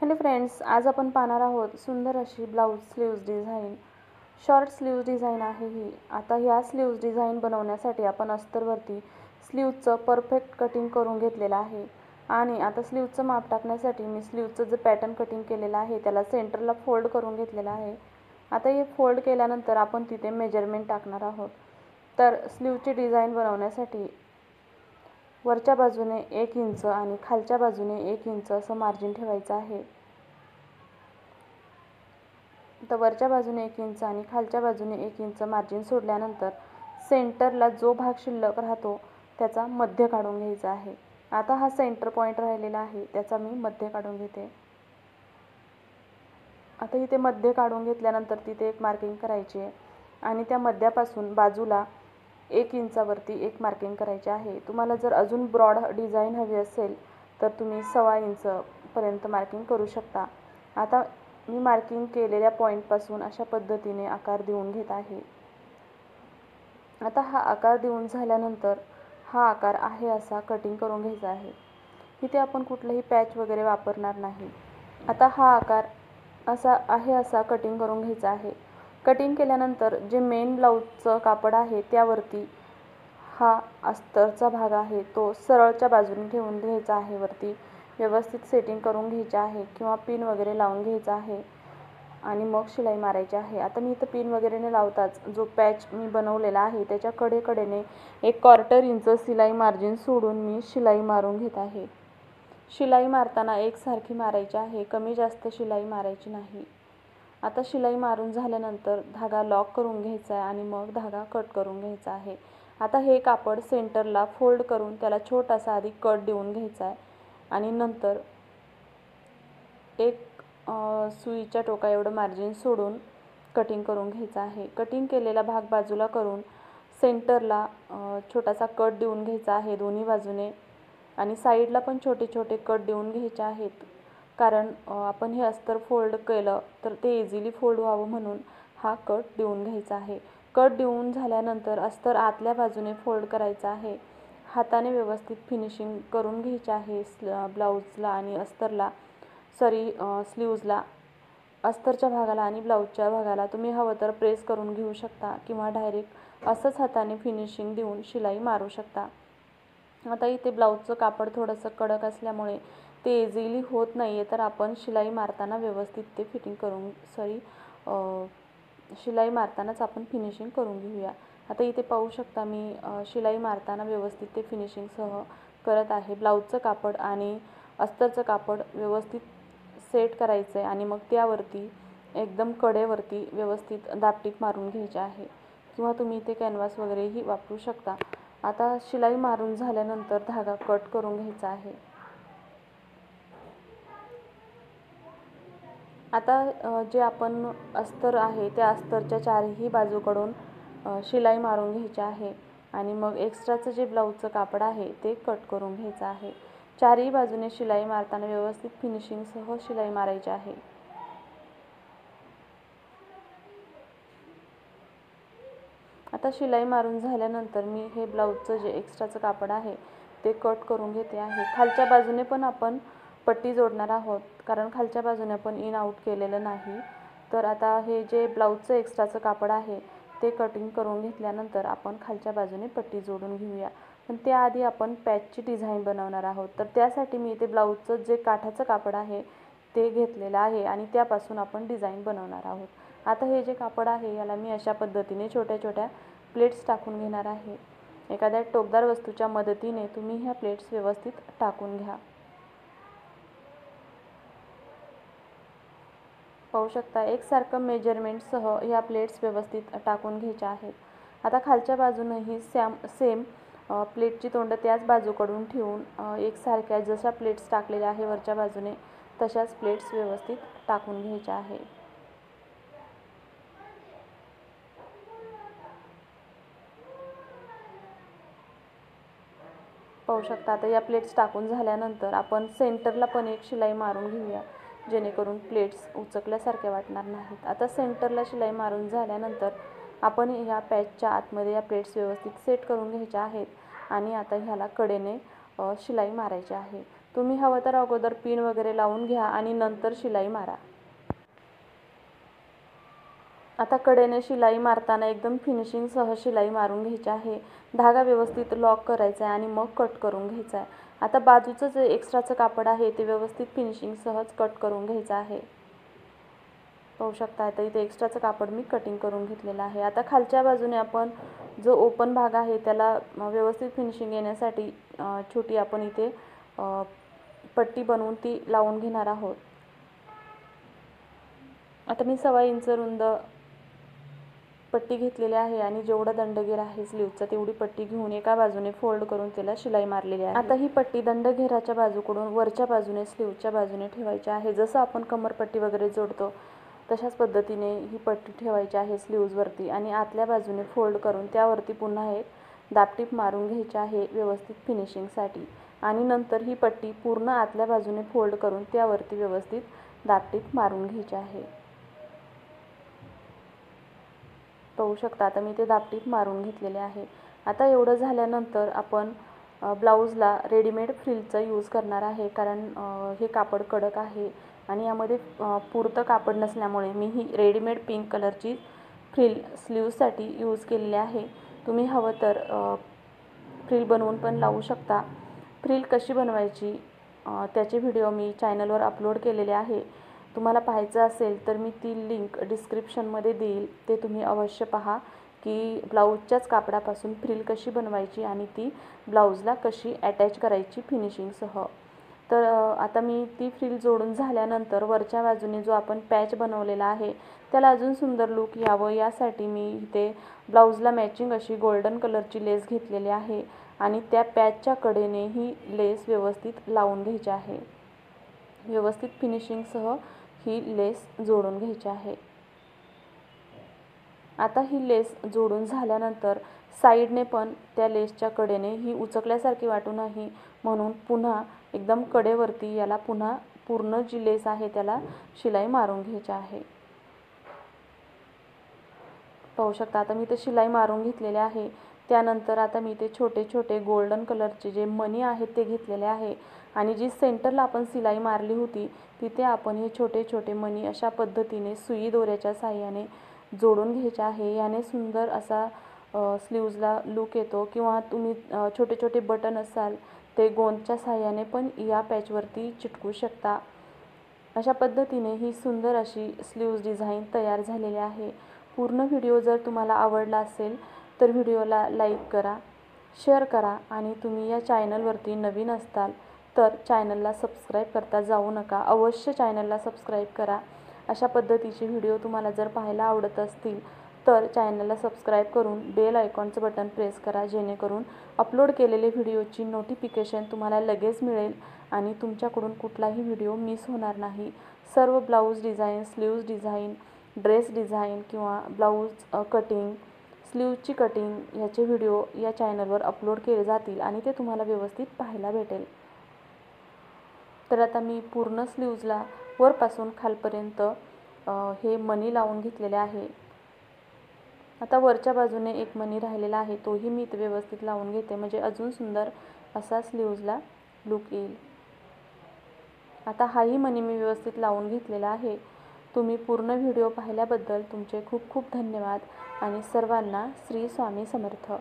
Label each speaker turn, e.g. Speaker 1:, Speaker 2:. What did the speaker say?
Speaker 1: Hello friends, आज आपण पाहणार आहोत सुंदर अशी blouse sleeves design. Short sleeves design आहे ही. आता ह्या स्लीव्ज डिझाईन बनवण्यासाठी आपण अस्तरवरती स्लीव्जचं परफेक्ट कटिंग करून घेतलेलं आहे. आणि आता स्लीव्जचं माप टाकण्यासाठी मी स्लीव्जचं जे पॅटर्न कटिंग केलेलं आहे त्याला सेंटरला फोल्ड करून घेतलेलं आहे. आता हे फोल्ड केल्यानंतर आपण तिथे मेजरमेंट टाकणार आहोत. तर स्लीव्जची डिझाईन बनवण्यासाठी वरच्या बाजूने 1 इंच आणि खालच्या बाजूने 1 इंच असं मार्जिन ठेवायचं आहे. तर वरच्या बाजूने 1 इंच आणि खालच्या बाजूने 1 इंच मार्जिन सोडल्यानंतर सेंटरला जो भाग शिल्लक राहतो त्याचा मध्य काढून घ्यायचा आहे. आता हा सेंटर पॉईंट राहिलेला आहे त्याचा मी मध्य काढून घेते. आता इथे मध्य काढून घेतल्यानंतर तिथे एक मार्किंग करायची आहे आणि त्या मध्यापासून बाजूला 1 इंचावरती एक मार्किंग करायचे आहे. तुम्हाला जर अजून ब्रॉड डिझाईन हवी असेल तर तुम्ही 1.25 इंचपर्यंत मार्किंग करू शकता. आता मी मार्किंग केलेल्या पॉईंटपासून अशा पद्धतीने आकार देऊन घेत आहे. आता हा आकार देऊन झाल्यानंतर हा आकार आहे असा कटिंग करून घ्यायचा आहे. इथे आपण कुठलाही पॅच वगैरे वापरणार नाही. आता हा आकार असा कटिंग करून घ्यायचा आहे. कटिंग केल्यानंतर जे मेन ब्लाऊजचं कापड आहे त्यावरती हा अस्तरचा भाग आहे तो सरळच्या बाजूने ठेवून घ्यायचा आहे. वरती व्यवस्थित सेटिंग करून घ्यायचे आहे किंवा पिन वगैरे लावून घ्यायचा आहे आणि मग शिलाई मारायची आहे. आता मी इथं पिन वगैरे न लावताच जो पॅच मी बनवलेला आहे त्याच्या कडेकडेने 1/4 इंच शिलाई मार्जिन सोडून मी शिलाई मारून घेत आहे. शिलाई मारताना एकसारखी मारायची आहे, कमी जास्त शिलाई मारायची नाही. आता शिलाई मारून झाल्यानंतर धागा लॉक करून घ्यायचा आहे आणि मग धागा कट करून घ्यायचा आहे. आता हे कापड सेंटरला फोल्ड करून त्याला छोटासा आधी कट देऊन घ्यायचा आहे आणि नंतर एक सुईच्या टोका एवढं मार्जिन सोडून कटिंग करून घ्यायचं आहे. कटिंग केलेला भाग बाजूला करून सेंटरला छोटासा कट देऊन घ्यायचा आहे दोन्ही बाजूने आणि साईडला पण छोटे छोटे कट देऊन घ्यायचे आहेत. कारण आपण हे अस्तर फोल्ड केलं तर ते इझिली फोल्ड व्हावं म्हणून हा कट देऊन घ्यायचा आहे. कट देऊन झाल्यानंतर अस्तर आतल्या बाजूने फोल्ड करायचा आहे. हाताने व्यवस्थित फिनिशिंग करून घ्यायचे आहे ब्लाऊजला आणि अस्तरला स्लीव्जला. अस्तरच्या भागाला आणि ब्लाऊजच्या भागाला तुम्ही हवं तर प्रेस करून घेऊ शकता किंवा डायरेक्ट असंच हाताने फिनिशिंग देऊन शिलाई मारू शकता. आता इथे ब्लाऊजचं कापड थोडंसं कडक असल्यामुळे ते इझिली होत नाही आहे, तर आपण शिलाई मारताना व्यवस्थित ते शिलाई मारतानाच आपण फिनिशिंग करून घेऊया. आता इथे पाहू शकता मी शिलाई मारताना व्यवस्थित ते फिनिशिंगसह करत आहे. ब्लाऊजचं कापड आणि अस्तरचं कापड व्यवस्थित सेट करायचं आहे आणि मग त्यावरती एकदम कडेवरती व्यवस्थित दापटीप मारून घ्यायचे आहे किंवा तुम्ही इथे कॅनव्हास वगैरेही वापरू शकता. आता शिलाई मारून झाल्यानंतर धागा कट करून घ्यायचा आहे. आता जे आपण अस्तर आहे त्या अस्तरच्या चारही बाजूकडून शिलाई मारून घ्यायची आहे आणि मग एक्स्ट्राचं जे ब्लाऊजचं कापड आहे ते कट करून घ्यायचं आहे. चारही बाजूने शिलाई मारताना व्यवस्थित फिनिशिंगसह शिलाई मारायची आहे. आता शिलाई मारून झाल्यानंतर मी हे ब्लाऊजचं जे एक्स्ट्राचं कापड आहे ते कट करून घेते आहे. खालच्या बाजूने पण आपण पट्टी जोडणार आहोत कारण खालच्या बाजूने आपण इन आऊट केलेलं नाही. तर आता हे जे ब्लाऊजचं एक्स्ट्राचं कापड आहे ते कटिंग करून घेतल्यानंतर आपण खालच्या बाजूने पट्टी जोडून घेऊया. पण त्याआधी आपण पॅचची डिझाईन बनवणार आहोत. तर त्यासाठी मी इथे ब्लाऊजचं जे काठाचं कापड आहे ते घेतलेलं आहे आणि त्यापासून आपण डिझाईन बनवणार आहोत. आता हे जे कापड आहे याला मी अशा पद्धतीने छोट्या छोट्या प्लेट्स टाकून घेणार आहे. एखाद्या टोकदार वस्तूच्या मदतीने तुम्ही ह्या प्लेट्स व्यवस्थित टाकून घ्या. पाहू शकता एकसारखं मेजरमेंटसह ह्या प्लेट्स व्यवस्थित टाकून घ्यायच्या आहेत. आता खालच्या बाजूनही सेम प्लेटची तोंड त्याच बाजूकडून ठेवून एकसारख्या जशा प्लेट्स टाकलेल्या आहे वरच्या बाजूने तशाच प्लेट्स व्यवस्थित टाकून घ्यायच्या आहे. पाहू शकता आता या प्लेट्स टाकून झाल्यानंतर आपण सेंटरला पण एक शिलाई मारून घेऊया जेणेकरून प्लेट्स उचकल्यासारख्या वाटणार नाहीत. आता सेंटरला शिलाई मारून झाल्यानंतर आपण ह्या पॅचच्या आतमध्ये या प्लेट्स व्यवस्थित सेट करून घ्यायच्या आहेत आणि आता ह्याला कडेने शिलाई मारायची आहे. तुम्ही हवं तर अगोदर पिन वगैरे लावून घ्या आणि नंतर शिलाई मारा. आता कडेने शिलाई मारताना एकदम फिनिशिंगसह शिलाई मारून घ्यायची आहे. धागा व्यवस्थित लॉक करायचा आहे आणि मग कट करून घ्यायचा आहे. आता बाजूचं जे एक्स्ट्राचं कापड आहे ते व्यवस्थित फिनिशिंगसहच कट करून घ्यायचं आहे. पाहू शकता आता इथे एक्स्ट्राचं कापड मी कटिंग करून घेतलेलं आहे. आता खालच्या बाजूने आपण जो ओपन भाग आहे त्याला व्यवस्थित फिनिशिंग येण्यासाठी छोटी आपण इथे पट्टी बनवून ती लावून घेणार आहोत. आता मी 1.25 इंच रुंद पट्टी घेतलेली आहे आणि जेवढा दंडगेर आहे स्लीवचा तेवढी पट्टी घेऊन एका बाजूने फोल्ड करून त्याला शिलाई मारलेली आहे. आता ही पट्टी दंडघेराच्या बाजूकडून वरच्या बाजूने स्लीवच्या बाजूने ठेवायची आहे. जसं आपण कमरपट्टी वगैरे जोडतो तशाच पद्धतीने ही पट्टी ठेवायची आहे स्लीव्जवरती आणि आतल्या बाजूने फोल्ड करून त्यावरती पुन्हा एक दाबटीप मारून घ्यायची आहे व्यवस्थित फिनिशिंगसाठी. आणि नंतर ही पट्टी पूर्ण आतल्या बाजूने फोल्ड करून त्यावरती व्यवस्थित दाबटीप मारून घ्यायची आहे. पाहू शकता आता मी ते दाबटीप मारून घेतलेले आहे. आता एवढं झाल्यानंतर आपण ब्लाऊजला रेडीमेड फ्रिलचा यूज करणार आहे, कारण हे कापड कडक आहे आणि यामध्ये पुरतं कापड नसल्यामुळे मी ही रेडीमेड पिंक कलरची फ्रिल स्लीव्जसाठी यूज केलेली आहे. तुम्ही हवं तर फ्रिल बनवून पण लावू शकता. फ्रिल कशी बनवायची त्याचे व्हिडिओ मी चॅनलवर अपलोड केलेले आहे. तुम्हाला पाहायचं असेल तर मी ती लिंक डिस्क्रिप्शनमध्ये देईल, ते तुम्ही अवश्य पहा की ब्लाऊजच्याच कापडापासून फ्रिल कशी बनवायची आणि ती ब्लाऊजला कशी अटॅच करायची फिनिशिंगसह. तर आता मी ती फ्रिल जोडून झाल्यानंतर वरच्या बाजूने जो आपण पॅच बनवलेला आहे त्याला अजून सुंदर लुक यावं यासाठी मी इथे ब्लाऊजला मॅचिंग अशी गोल्डन कलरची लेस घेतलेली आहे आणि त्या पॅचच्या कडेने ही लेस व्यवस्थित लावून घ्यायची आहे. व्यवस्थित फिनिशिंगसह ही लेस जोडून घ्यायची आहे. आता ही लेस जोडून झाल्यानंतर साईडने पण त्या लेसच्या कडेने ही उचकल्यासारखी वाटू नये म्हणून पुन्हा एकदम कडेवरती याला पुन्हा पूर्ण जी लेस आहे त्याला शिलाई मारून घ्यायची आहे. पाहू शकता आता मी ते शिलाई मारून घेतलेले आहे. त्यानंतर आता मी ते छोटे छोटे गोल्डन कलरचे जे मणी आहेत ते घेतलेले आहे आणि जी सेंटरला आपण शिलाई मारली होती तिथे आपण हे छोटे छोटे मणी अशा पद्धतीने सुई दोऱ्याच्या साहाय्याने जोडून घ्यायचे आहे. याने सुंदर असा स्लीव्जला लुक येतो. किंवा तुम्ही छोटे छोटे बटन असाल ते गोंदच्या साहाय्याने पण या पॅचवरती चिटकू शकता. अशा पद्धतीने ही सुंदर अशी स्लीव्ज डिझाईन तयार झालेली आहे. पूर्ण व्हिडिओ जर तुम्हाला आवडला असेल तर व्हिडिओला लाईक करा, शेअर करा आणि तुम्ही या चॅनलवरती नवीन असताल तर चॅनलला सबस्क्राईब करता जाऊ नका. अवश्य चॅनलला सबस्क्राईब करा. अशा पद्धतीचे व्हिडिओ तुम्हाला जर पाहायला आवडत असतील तर चॅनलला सबस्क्राईब करून बेल आयकॉनचं बटन प्रेस करा, जेणेकरून अपलोड केलेले व्हिडिओची नोटिफिकेशन तुम्हाला लगेच मिळेल आणि तुमच्याकडून कुठलाही व्हिडिओ मिस होणार नाही. सर्व blouse design, sleeves design, dress design किंवा ब्लाऊज कटिंग, स्लीवची कटिंग ह्याचे व्हिडिओ या चॅनलवर अपलोड केले जातील आणि ते तुम्हाला व्यवस्थित पाहायला भेटेल. तर आता मी पूर्ण स्लीव्जला वरपासून खालपर्यंत हे मणी लावून घेतलेले आहे. आता वरच्या बाजूने एक मणी राहिलेला आहे, तोही मी इथे व्यवस्थित लावून घेते म्हणजे अजून सुंदर असा स्लीव्जला लुक येईल. आता हाही मणी मी व्यवस्थित लावून घेतलेला आहे. तुम्ही पूर्ण व्हिडिओ पाहिल्याबद्दल तुमचे खूप खूप धन्यवाद आणि सर्वांना श्री स्वामी समर्थ.